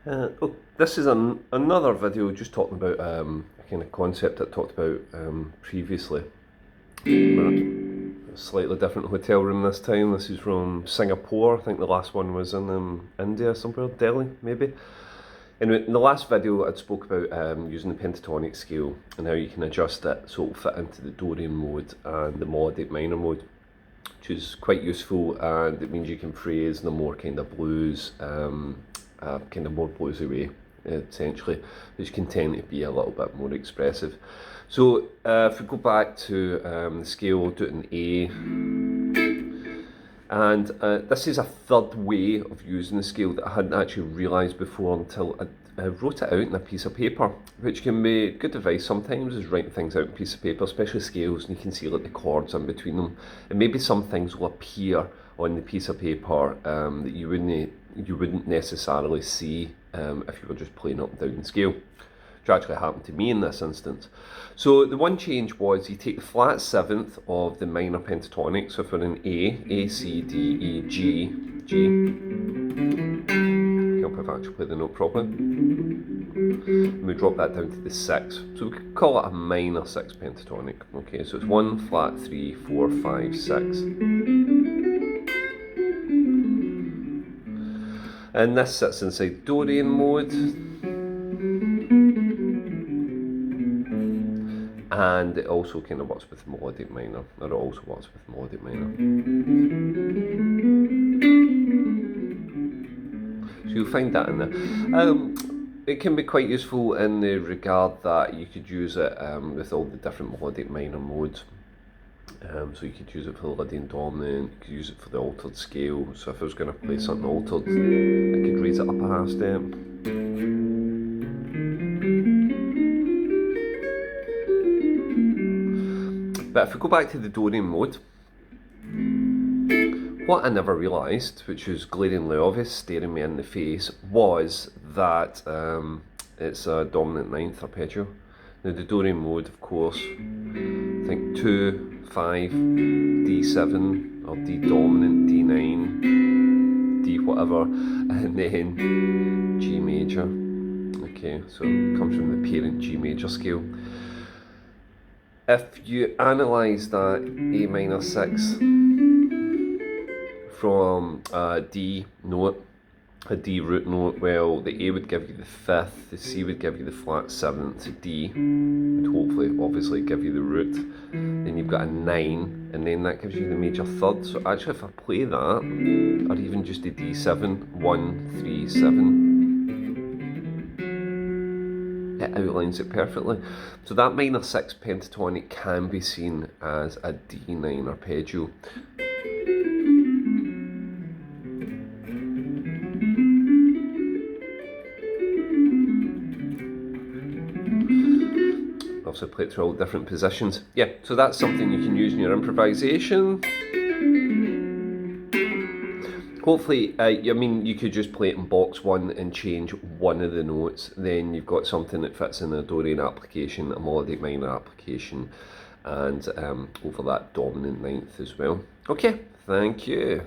This is another video just talking about a kind of concept I talked about previously. We're in a slightly different hotel room this time. This is from Singapore. I think the last one was in India somewhere, Delhi maybe. Anyway, in the last video I'd spoke about using the pentatonic scale and how you can adjust it so it'll fit into the Dorian mode and the melodic minor mode, which is quite useful, and it means you can phrase in a more kind of blues, kind of more bluesy way, essentially, which can tend to be a little bit more expressive. So if we go back to the scale, do it in A, and this is a third way of using the scale that I hadn't actually realised before until I wrote it out in a piece of paper, which can be good advice sometimes, is writing things out on a piece of paper, especially scales, and you can see like the chords in between them, and maybe some things will appear on the piece of paper that you wouldn't necessarily see if you were just playing up and down the scale, which actually happened to me in this instance. So the one change was you take the flat seventh of the minor pentatonic, so if we're in A, C, D, E, G, help if I actually play the note properly, and we drop that down to the 6, so we could call it a minor 6 pentatonic. Okay, so it's 1, flat 3, 4, 5, 6. And this sits inside Dorian mode, and it also kind of works with melodic minor, or it also works with melodic minor. So you'll find that in there. It can be quite useful in the regard that you could use it with all the different melodic minor modes. So you could use it for the Lydian dominant, you could use it for the altered scale. So if I was going to play something altered, I could raise it up a half step. But if we go back to the Dorian mode, what I never realised, which was glaringly obvious, staring me in the face, was that it's a dominant ninth arpeggio. Now the Dorian mode, of course, I think 2, 5, D7, or D dominant, D9, D whatever, and then G major. Okay, so it comes from the parent G major scale. If you analyse that A minor 6 from a D note, a D root note, well, the A would give you the 5th, the C would give you the flat 7th, the D would hopefully obviously give you the root, then you've got a 9, and then that gives you the major 3rd. So actually if I play that, or even just a D7, 1, 3, 7, it outlines it perfectly. So that minor 6 pentatonic can be seen as a D9 arpeggio. Also play it through all different positions. Yeah, so that's something you can use in your improvisation. Hopefully, I mean, you could just play it in box 1 and change one of the notes. Then you've got something that fits in a Dorian application, a melodic minor application, and over that dominant ninth as well. Okay, thank you.